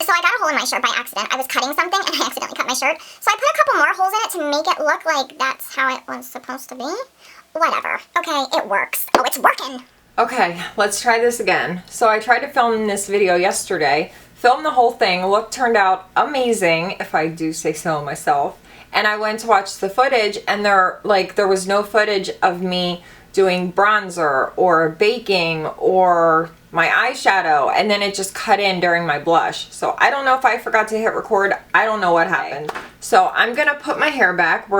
So I got a hole in my shirt by accident. I was cutting something and I accidentally cut my shirt. So I put a couple more holes in it to make it look like that's how it was supposed to be. Whatever. Okay, it works. Oh, it's working. Okay, let's try this again. So I tried to film this video yesterday, filmed the whole thing, turned out amazing, if I do say so myself. And I went to watch the footage and there was no footage of me doing bronzer or baking or my eyeshadow, and then it just cut in during my blush. So I don't know if I forgot to hit record. I don't know what happened. So I'm gonna put my hair back.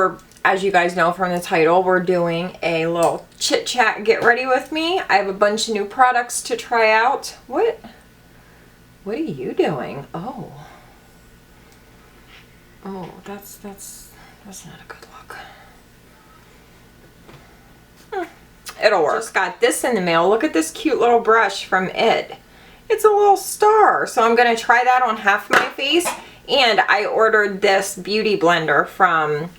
As you guys know from the title, we're doing a little chit chat, get ready with me. I have a bunch of new products to try out. What are you doing? Oh, that's not a good look. It'll work. Just got this in the mail. Look at this cute little brush from It. It's a little star. So I'm gonna try that on half my face. And I ordered this beauty blender from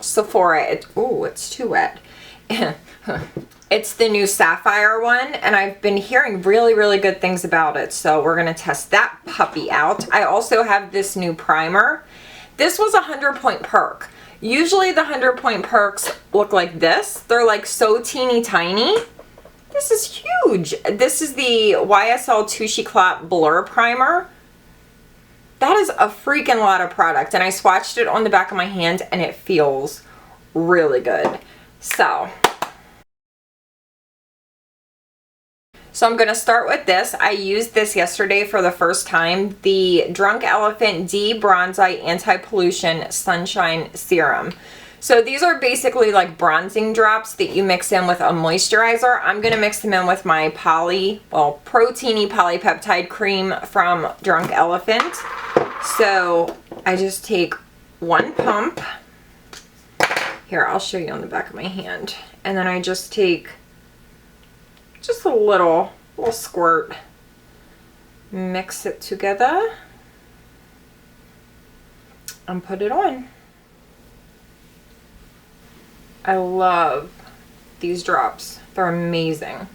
Sephora. It's too wet. It's the new Sapphire one, and I've been hearing really, really good things about it. So we're gonna test that puppy out. I also have this new primer. This was a 100-point perk. Usually the 100-point perks look like this. They're like so teeny tiny. This is huge. This is the YSL Touche Clot Blur Primer. That is a freaking lot of product, and I swatched it on the back of my hand and it feels really good. So I'm gonna start with this. I used this yesterday for the first time, the Drunk Elephant D Bronzite Anti-Pollution Sunshine Serum. So these are basically like bronzing drops that you mix in with a moisturizer. I'm gonna mix them in with my proteiny polypeptide cream from Drunk Elephant. So I just take one pump. Here, I'll show you on the back of my hand. And then I just take just a little squirt, mix it together, and put it on. I love these drops. They're amazing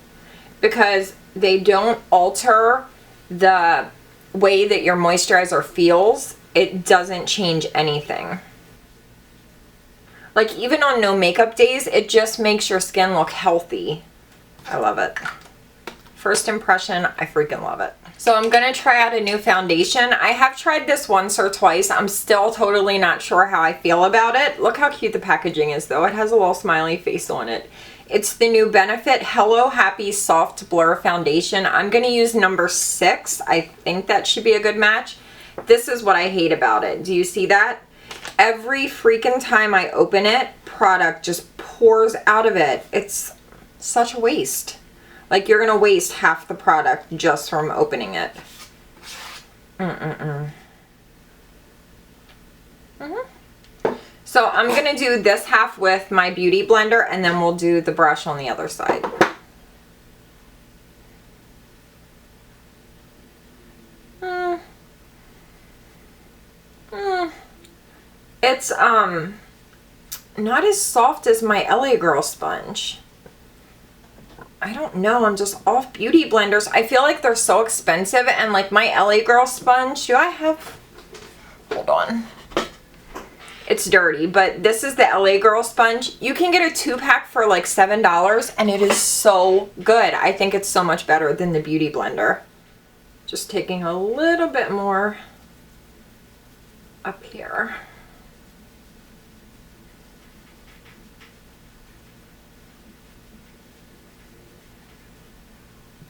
because they don't alter the way that your moisturizer feels. It doesn't change anything. Like even on no makeup days, it just makes your skin look healthy. I love it. First impression, I freaking love it. So I'm gonna try out a new foundation. I have tried this once or twice. I'm still totally not sure how I feel about it. Look how cute the packaging is though. It has a little smiley face on it. It's the new Benefit Hello Happy Soft Blur Foundation. I'm gonna use number 6. I think that should be a good match. This is what I hate about it. Do you see that? Every freaking time I open it, product just pours out of it. It's such a waste. Like you're gonna waste half the product just from opening it. So I'm gonna do this half with my beauty blender and then we'll do the brush on the other side. It's not as soft as my LA Girl sponge. I don't know, I'm just off beauty blenders. I feel like they're so expensive, and like my LA Girl sponge, hold on. It's dirty, but this is the LA Girl sponge. You can get a 2-pack for like $7 and it is so good. I think it's so much better than the beauty blender. Just taking a little bit more up here.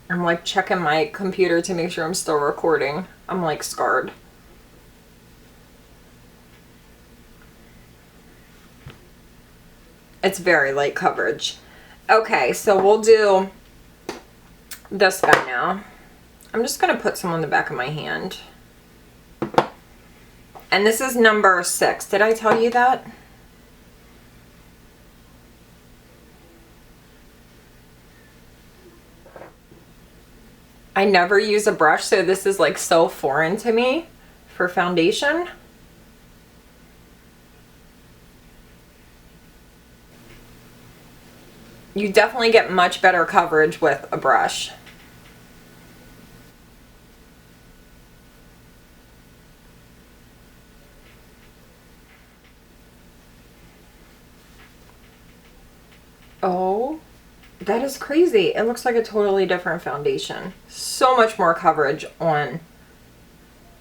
I'm like checking my computer to make sure I'm still recording. I'm like scarred. It's very light coverage. Okay, so we'll do this guy now. I'm just gonna put some on the back of my hand. And this is number 6. Did I tell you that? I never use a brush, so this is like so foreign to me for foundation. You definitely get much better coverage with a brush. Oh, that is crazy. It looks like a totally different foundation. So much more coverage on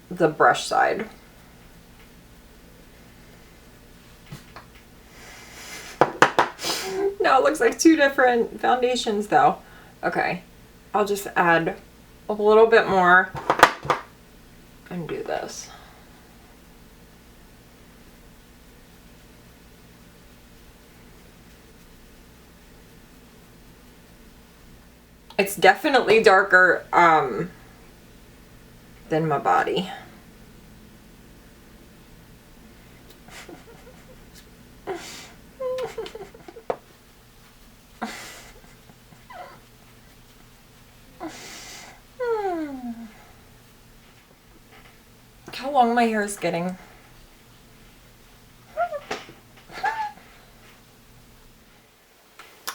the brush side. Now it looks like two different foundations though. Okay, I'll just add a little bit more and do this. It's definitely darker than my body. How long my hair is getting.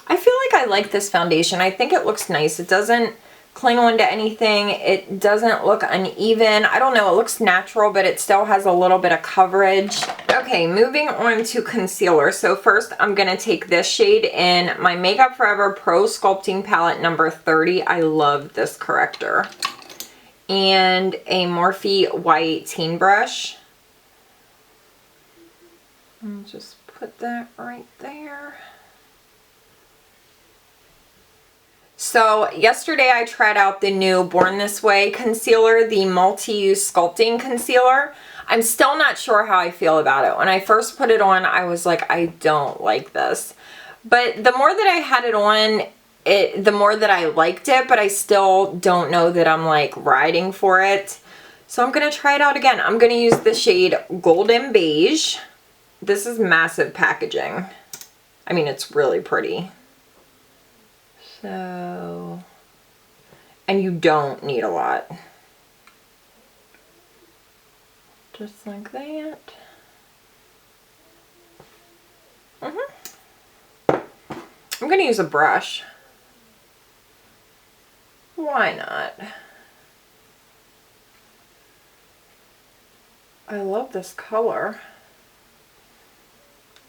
I feel like I like this foundation. I think it looks nice. It doesn't cling on to anything. It doesn't look uneven. I don't know. It looks natural, but it still has a little bit of coverage. Okay, moving on to concealer. So first, I'm going to take this shade in my Makeup Forever Pro Sculpting Palette number 30. I love this corrector. And a Morphe White Teen Brush. I'll just put that right there. So yesterday I tried out the new Born This Way concealer, the multi-use sculpting concealer. I'm still not sure how I feel about it. When I first put it on, I was like, I don't like this. But the more that I had it on, the more that I liked it, but I still don't know that I'm like riding for it. So I'm going to try it out again. I'm going to use the shade Golden Beige. This is massive packaging. I mean, it's really pretty. So, and you don't need a lot. Just like that. I'm going to use a brush. Why not? I love this color.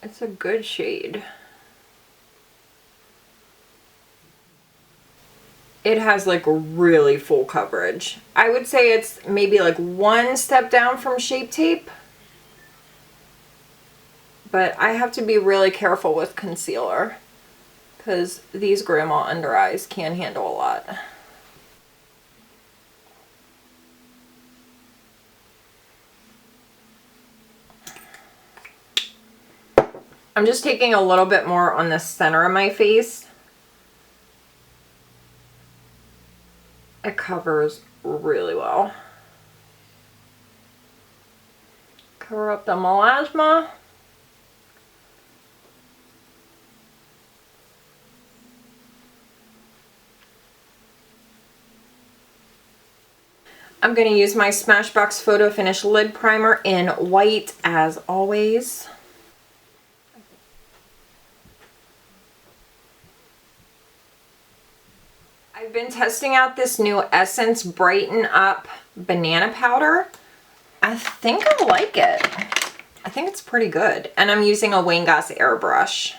It's a good shade. It has like really full coverage. I would say it's maybe like one step down from Shape Tape. But I have to be really careful with concealer because these grandma under eyes can handle a lot. I'm just taking a little bit more on the center of my face. It covers really well. Cover up the melasma. I'm going to use my Smashbox Photo Finish Lid Primer in white as always. I've been testing out this new Essence Brighten Up Banana Powder. I think I like it. I think it's pretty good. And I'm using a Wayne Goss airbrush.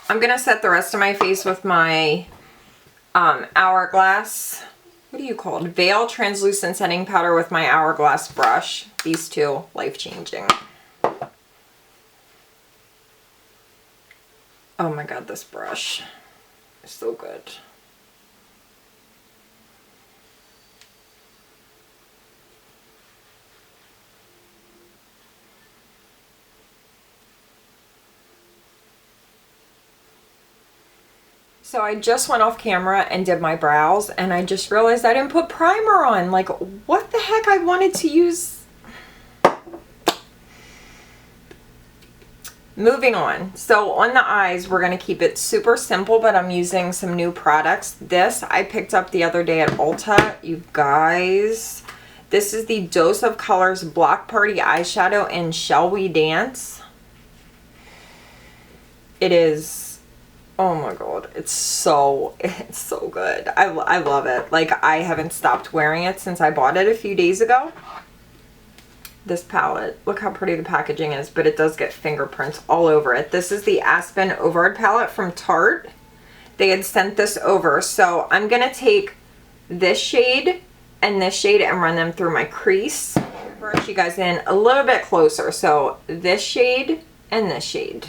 I'm going to set the rest of my face with my Hourglass, what do you call it? Veil Translucent Setting Powder with my Hourglass brush. These two, life-changing. Oh my god, this brush is so good. So I just went off camera and did my brows, and I just realized I didn't put primer on. Like, what the heck? I wanted to use... Moving on. So on the eyes, we're going to keep it super simple, but I'm using some new products. This I picked up the other day at Ulta. You guys, This is the Dose of Colors Block Party Eyeshadow in Shall We Dance. It is, oh my god, it's so good. I love it. Like, I haven't stopped wearing it since I bought it a few days ago. This palette, look how pretty the packaging is, but it does get fingerprints all over it. This is the Aspen Ovard palette from Tarte. They had sent this over, so I'm gonna take this shade and this shade and run them through my crease. Brush you guys in a little bit closer. So this shade and this shade.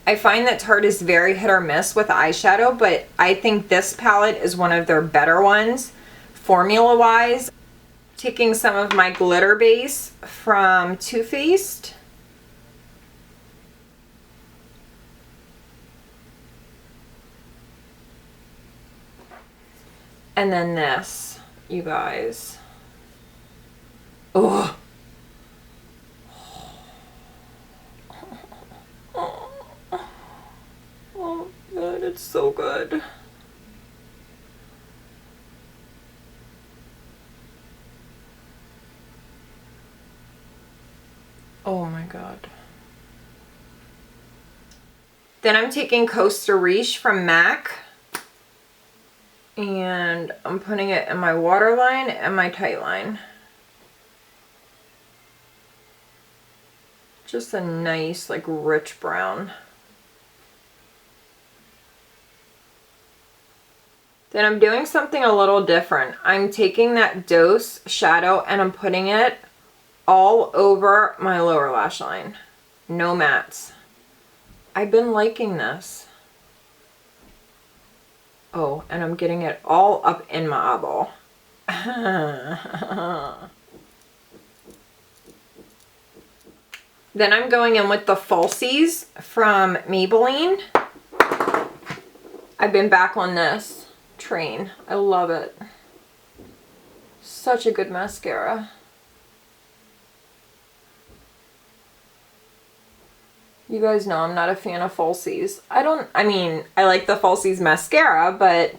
I find that Tarte is very hit or miss with eyeshadow, but I think this palette is one of their better ones. Formula-wise, taking some of my glitter base from Too Faced. And then this, you guys. Oh. Oh, God, it's so good. Oh my god. Then I'm taking Coaster Riche from MAC. And I'm putting it in my waterline and my tightline. Just a nice, like, rich brown. Then I'm doing something a little different. I'm taking that Dose shadow and I'm putting it all over my lower lash line. No mattes. I've been liking this. Oh, and I'm getting it all up in my eyeball. Then I'm going in with the Falsies from Maybelline. I've been back on this train. I love it. Such a good mascara. You guys know I'm not a fan of falsies. I mean, I like the falsies mascara, but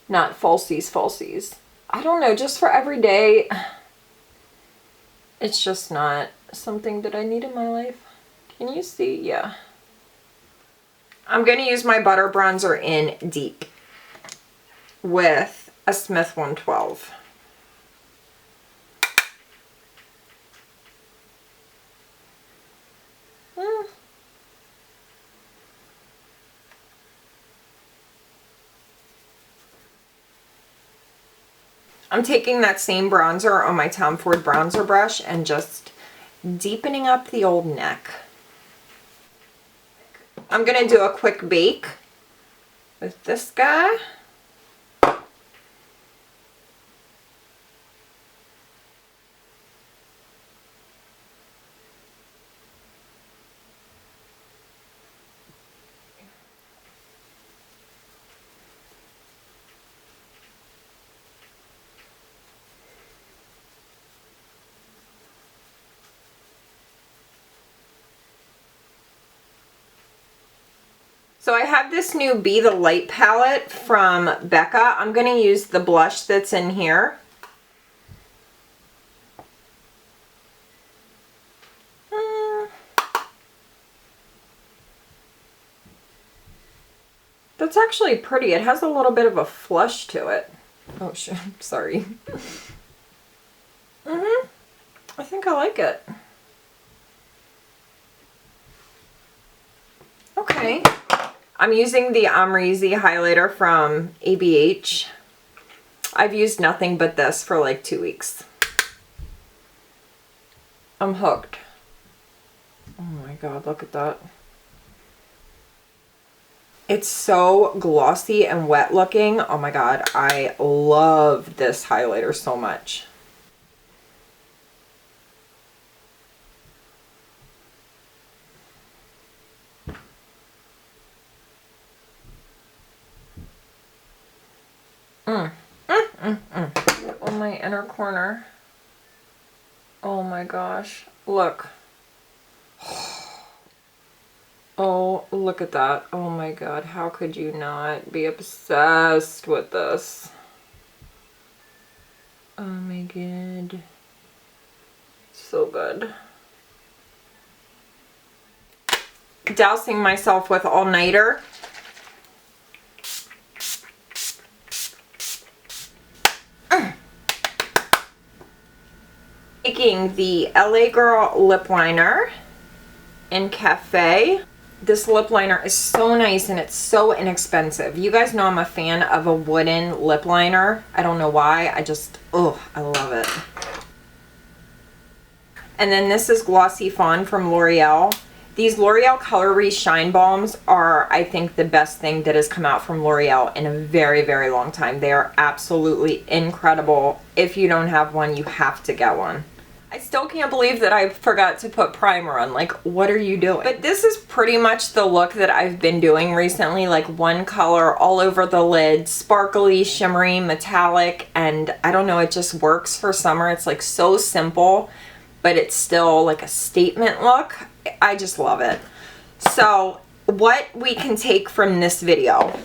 not falsies. I don't know, just for everyday, it's just not something that I need in my life. Can you see? Yeah. I'm going to use my butter bronzer in Deep with a Smith 112. I'm taking that same bronzer on my Tom Ford bronzer brush and just deepening up the old neck. I'm going to do a quick bake with this guy. So I have this new Be the Light palette from Becca. I'm going to use the blush that's in here. That's actually pretty. It has a little bit of a flush to it. Oh, shit. Sorry. I think I like it. Okay. I'm using the Omri Zee Highlighter from ABH. I've used nothing but this for like 2 weeks. I'm hooked. Oh my god, look at that. It's so glossy and wet looking. Oh my god, I love this highlighter so much. On my inner corner. Oh my gosh. Look. Oh, look at that. Oh my god, how could you not be obsessed with this? Oh my god. So good. Dousing myself with all-nighter. Taking the LA Girl lip liner in Cafe. This lip liner is so nice and it's so inexpensive. You guys know I'm a fan of a wooden lip liner. I don't know why. I love it. And then this is Glossy Fawn from L'Oreal. These L'Oreal Color Shine Balms are, I think, the best thing that has come out from L'Oreal in a very, very long time. They are absolutely incredible. If you don't have one, you have to get one. I still can't believe that I forgot to put primer on. Like, what are you doing? But this is pretty much the look that I've been doing recently. Like, one color all over the lid, sparkly, shimmery, metallic, and I don't know, it just works for summer. It's like so simple, but it's still like a statement look. I just love it. So what we can take from this video: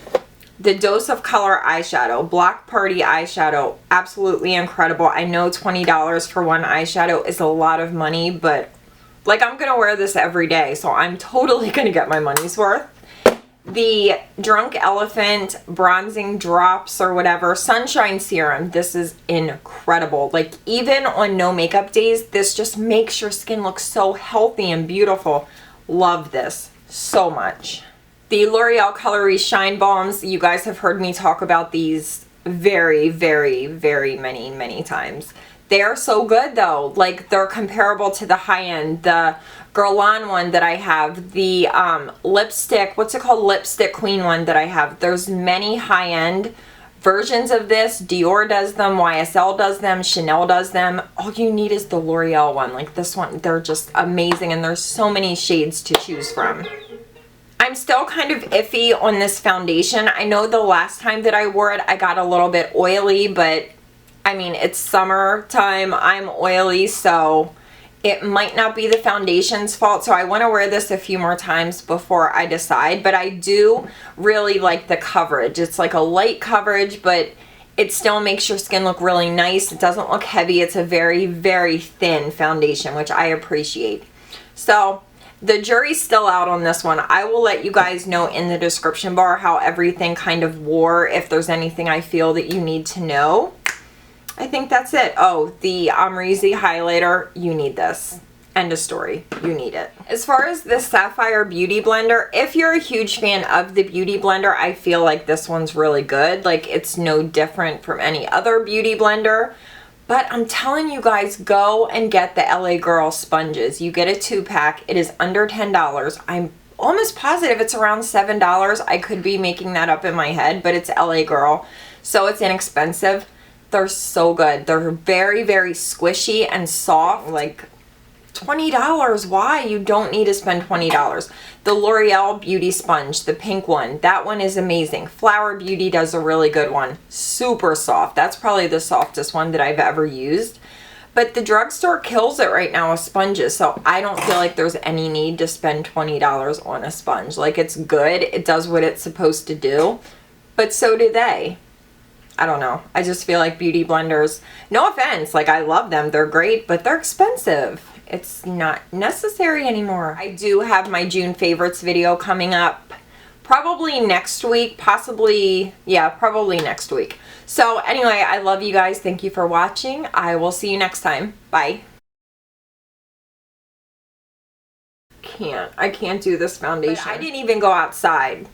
the Dose of Color eyeshadow, Block Party eyeshadow, absolutely incredible. I know $20 for one eyeshadow is a lot of money, but like, I'm gonna wear this every day, so I'm totally gonna get my money's worth. The Drunk Elephant bronzing drops or whatever, Sunshine Serum. This is incredible. Like, even on no makeup days, this just makes your skin look so healthy and beautiful. Love this so much. The L'Oreal Color Shine Balms, you guys have heard me talk about these very, very, very many times. They are so good though. Like, they're comparable to the high-end. The Grwm one that I have, the lipstick, what's it called? Lipstick Queen one that I have. There's many high-end versions of this. Dior does them, YSL does them, Chanel does them. All you need is the L'Oreal one. Like, this one, they're just amazing, and there's so many shades to choose from. I'm still kind of iffy on this foundation. I know the last time that I wore it, I got a little bit oily, but I mean, it's summertime, I'm oily, so it might not be the foundation's fault. So I want to wear this a few more times before I decide, but I do really like the coverage. It's like a light coverage, but it still makes your skin look really nice. It doesn't look heavy. It's a very, very thin foundation, which I appreciate. So the jury's still out on this one. I will let you guys know in the description bar how everything kind of wore, if there's anything I feel that you need to know. I think that's it. Oh, the Omri Zee Highlighter, you need this. End of story. You need it. As far as the Sapphire Beauty Blender, if you're a huge fan of the Beauty Blender, I feel like this one's really good. Like, it's no different from any other beauty blender. But I'm telling you guys, go and get the LA Girl sponges. You get a 2-pack. It is under $10. I'm almost positive it's around $7. I could be making that up in my head, but it's LA Girl, so it's inexpensive. They're so good. They're very, very squishy and soft. Like, $20. Why? You don't need to spend $20. The L'Oreal Beauty Sponge, the pink one, that one is amazing. Flower Beauty does a really good one. Super soft. That's probably the softest one that I've ever used. But the drugstore kills it right now with sponges, so I don't feel like there's any need to spend $20 on a sponge. Like, it's good. It does what it's supposed to do, but so do they. I don't know. I just feel like beauty blenders, no offense, like, I love them. They're great, but they're expensive. It's not necessary anymore. I do have my June favorites video coming up probably next week, possibly, yeah, probably next week. So anyway, I love you guys. Thank you for watching. I will see you next time. Bye. I can't do this foundation. But I didn't even go outside,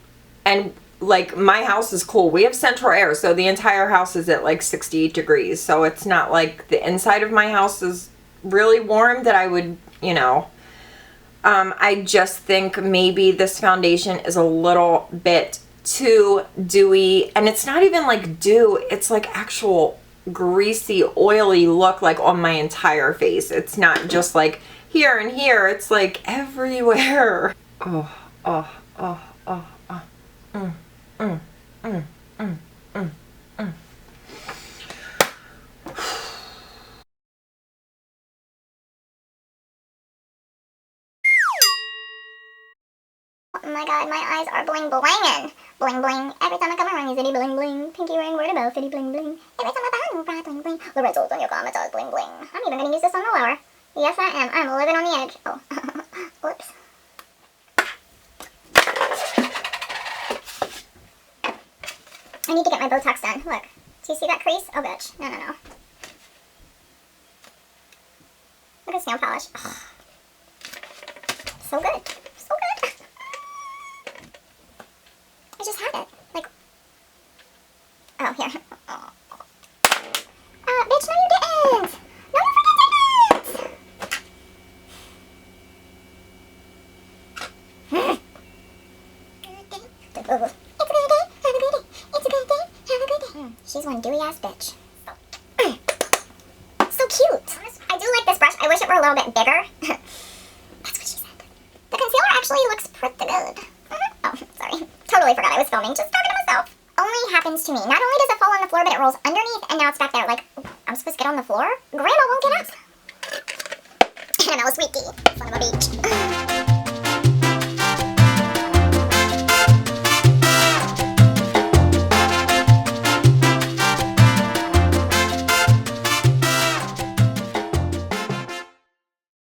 and like, my house is cool. We have central air, so the entire house is at like 68 degrees. So it's not like the inside of my house is really warm that I would, you know. I just think maybe this foundation is a little bit too dewy, and it's not even like dew. It's like actual greasy, oily look, like on my entire face. It's not just like here and here. It's like everywhere. Oh, oh, oh, oh, oh. Mm. Mm, mm, mm, mm, mm. god, my eyes are bling blingin'. Bling bling. Every time I come around, you city bling bling. Pinky ring, word about city bling bling. Every time I bow, bling bling. Lorenzo's on your comments, bling bling. I'm even gonna use this on the lower. Yes, I am. I'm living on the edge. Oh, whoops. I need to get my Botox done. Look. Do you see that crease? Oh, bitch. No, no, no. Look at this nail polish. Oh. So good. So good. I just had it. Like, oh, here. Oh. Bitch, no you didn't. No you freaking didn't. It's a good day. Have a good day. It's a good day. Have a good day. She's one dewy ass bitch. So cute. I do like this brush. I wish it were a little bit bigger. That's what she said. The concealer actually looks pretty good. Oh, sorry. Totally forgot I was filming. Just talking to myself. Only happens to me. Not only does it fall on the floor, but it rolls underneath, and now it's back there. Like, I'm supposed to get on the floor? Grandma won't get up. And I'm a sweetie. Son of a bitch.